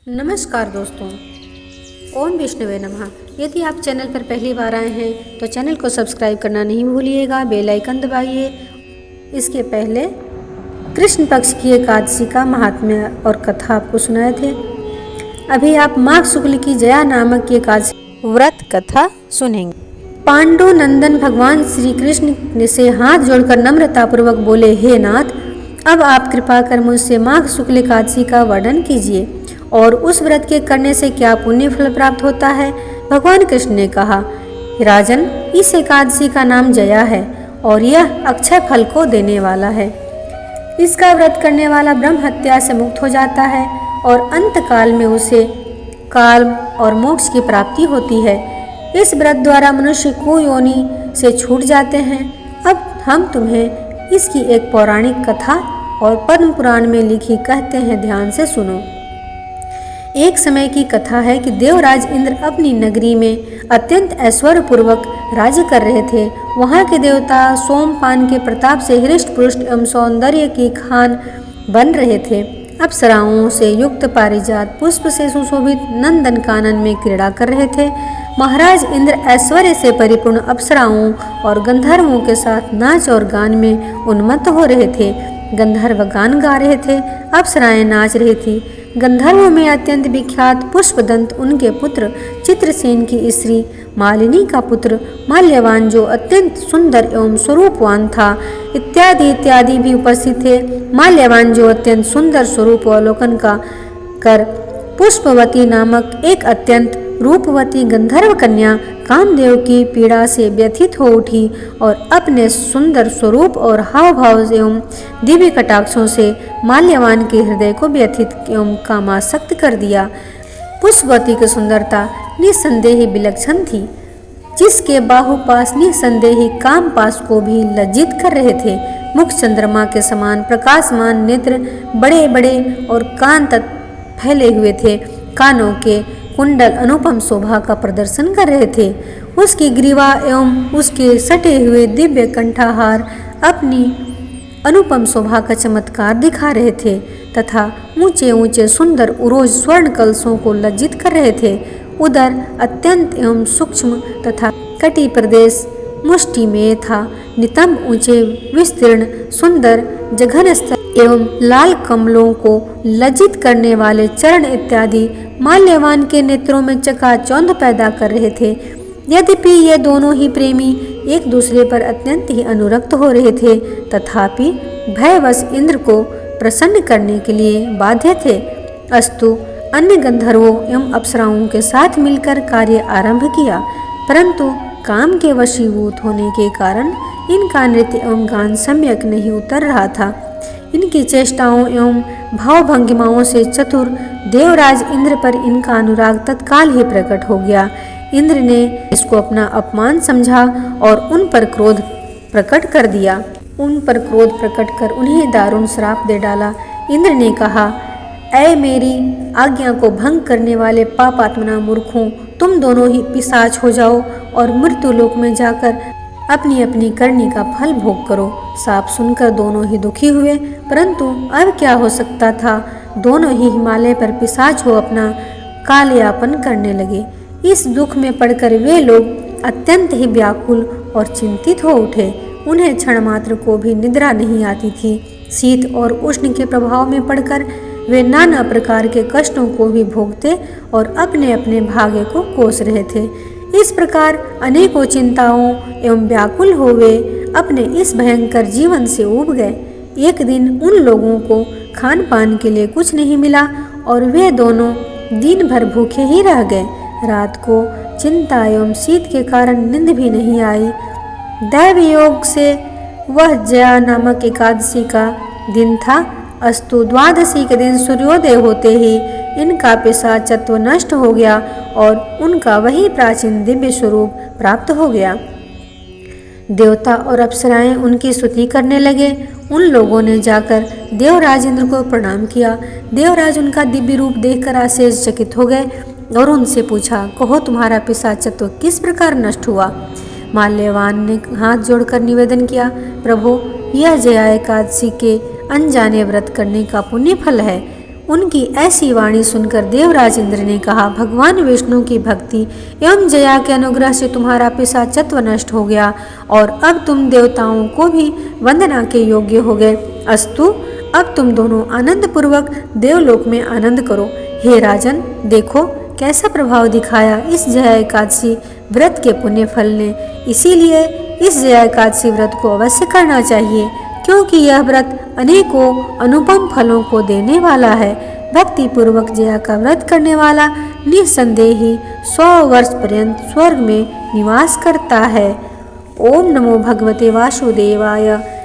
नमस्कार दोस्तों, ओम विष्णुवे नमः। यदि आप चैनल पर पहली बार आए हैं तो चैनल को सब्सक्राइब करना नहीं भूलिएगा, बेल आइकन दबाइए। इसके पहले कृष्ण पक्ष की एकादशी का महात्म्य और कथा आपको सुनाए थे। अभी आप माघ शुक्ल की जया नामक की एकादशी व्रत कथा सुनेंगे। पांडु नंदन भगवान श्री कृष्ण से हाथ जोड़कर नम्रतापूर्वक बोले, हे नाथ, अब आप कृपा कर मुझसे माघ शुक्ल एकादशी का वर्णन कीजिए और उस व्रत के करने से क्या पुण्य फल प्राप्त होता है। भगवान कृष्ण ने कहा, राजन, इस एकादशी का नाम जया है और यह अक्षय फल को देने वाला है। इसका व्रत करने वाला ब्रह्म हत्या से मुक्त हो जाता है और अंत काल में उसे काल और मोक्ष की प्राप्ति होती है। इस व्रत द्वारा मनुष्य कुयोनि से छूट जाते हैं। अब हम तुम्हें इसकी एक पौराणिक कथा और पद्म पुराण में लिखी कहते हैं, ध्यान से सुनो। एक समय की कथा है कि देवराज इंद्र अपनी नगरी में अत्यंत ऐश्वर्य पूर्वक राज्य कर रहे थे। वहाँ के देवता सोमपान के प्रताप से हृष्ट पुष्ट एवं सौंदर्य की खान बन रहे थे। अप्सराओं से युक्त पारिजात पुष्प से सुशोभित नंदन कानन में क्रीड़ा कर रहे थे। महाराज इंद्र ऐश्वर्य से परिपूर्ण अप्सराओं और गंधर्वों के साथ नाच और गान में उन्मत्त हो रहे थे। गंधर्व गान गा रहे थे, अप्सराएं नाच रही थी। गंधर्वों में अत्यंत विख्यात पुष्पदंत, उनके पुत्र चित्रसेन की स्त्री मालिनी का पुत्र माल्यवान, जो अत्यंत सुंदर एवं स्वरूपवान था, इत्यादि इत्यादि भी उपस्थित थे। माल्यवान, जो अत्यंत सुंदर स्वरूप अवलोकन का कर पुष्पवती नामक एक अत्यंत रूपवती गंधर्व कन्या कामदेव की पीड़ा से व्यथित हो उठी और अपने सुंदर स्वरूप और हाव भाव एवं दिव्य कटाक्षों से माल्यवान के हृदय को व्यथित एवं कामासक्त कर दिया। पुष्पवती की सुंदरता निस्संदेही विलक्षण थी, जिसके बाहुपास निस्संदेही काम पास को भी लज्जित कर रहे थे। मुख चंद्रमा के समान प्रकाशमान, नेत्र बड़े बड़े और कान तक फैले हुए थे। कानों के कुंडल अनुपम शोभा का प्रदर्शन कर रहे थे। उसकी ग्रीवा एवं उसके सटे हुए दिव्य कंठाहार अपनी अनुपम शोभा का चमत्कार दिखा रहे थे तथा ऊंचे ऊंचे सुंदर उरोज स्वर्ण कलशों को लज्जित कर रहे थे। उदर अत्यंत एवं सूक्ष्म तथा कटी प्रदेश मुष्टि में था। नितंब ऊंचे विस्तीर्ण सुंदर जघन स्तर एवं लाल कमलों को लज्जित करने वाले चरण इत्यादि माल्यवान के नेत्रों में चकाचौंध पैदा कर रहे थे। यद्यपि ये दोनों ही प्रेमी एक दूसरे पर अत्यंत ही अनुरक्त हो रहे थे, तथापि भयवश इंद्र को प्रसन्न करने के लिए बाध्य थे। अस्तु, अन्य गंधर्वों एवं अप्सराओं के साथ मिलकर कार्य आरंभ किया, परंतु काम के वशीभूत होने के कारण इनका नृत्य एवं गान सम्यक नहीं उतर रहा था। इनकी चेष्टाओं एवं भावभंगिमाओं से चतुर देवराज इंद्र पर इनका अनुराग तत्काल ही प्रकट हो गया। इंद्र ने इसको अपना अपमान समझा और उन पर क्रोध प्रकट कर उन्हें दारुण श्राप दे डाला। इंद्र ने कहा, ऐ मेरी आज्ञा को भंग करने वाले पापात्मना मूर्खों, तुम दोनों ही पिशाच हो जाओ और मृत्युलोक में जाकर अपनी अपनी करनी का फल भोग करो। साप सुनकर दोनों ही दुखी हुए, परंतु अब क्या हो सकता था। दोनों ही हिमालय पर पिशाच हो अपना कालयापन करने लगे। इस दुख में पड़कर वे लोग अत्यंत ही व्याकुल और चिंतित हो उठे। उन्हें क्षण मात्र को भी निद्रा नहीं आती थी। शीत और उष्ण के प्रभाव में पड़कर वे नाना प्रकार के कष्टों को भी भोगते और अपने अपने भाग्य को कोस रहे थे। इस प्रकार अनेकों चिंताओं एवं व्याकुल हो वे अपने इस भयंकर जीवन से ऊब गए। एक दिन उन लोगों को खान पान के लिए कुछ नहीं मिला और वे दोनों दिन भर भूखे ही रह गए। रात को चिंता एवं शीत के कारण नींद भी नहीं आई। दैव योग से वह जया नामक एकादशी का दिन था। अस्तु, द्वादशी के दिन सूर्योदय होते ही इनका पिशाचत्व नष्ट हो गया और उनका वही प्राचीन दिव्य स्वरूप प्राप्त हो गया। देवता और अप्सराएं उनकी स्तुति करने लगे। उन लोगों ने जाकर देवराज इंद्र को प्रणाम किया। देवराज उनका दिव्य रूप देखकर आश्चर्यचकित हो गए और उनसे पूछा, कहो, तुम्हारा पिशाचत्व किस प्रकार नष्ट हुआ। माल्यवान ने हाथ जोड़कर निवेदन किया, प्रभु, यह जया एकादशी के अनजाने व्रत करने का पुण्य फल है। उनकी ऐसी वाणी सुनकर देवराज इंद्र ने कहा, भगवान विष्णु की भक्ति एवं जया के अनुग्रह से तुम्हारा पिशाचत्व नष्ट हो गया और अब तुम देवताओं को भी वंदना के योग्य हो गए। अस्तु, अब तुम दोनों आनंद पूर्वक देवलोक में आनंद करो। हे राजन, देखो कैसा प्रभाव दिखाया इस जया एकादशी व्रत के पुण्य फल ने। इसीलिए इस जया एकादशी व्रत को अवश्य करना चाहिए, क्योंकि यह व्रत अनेकों अनुपम फलों को देने वाला है। भक्ति पूर्वक जया का व्रत करने वाला निस्संदेह ही 100 वर्ष पर्यंत स्वर्ग में निवास करता है। ओम नमो भगवते वासुदेवाय।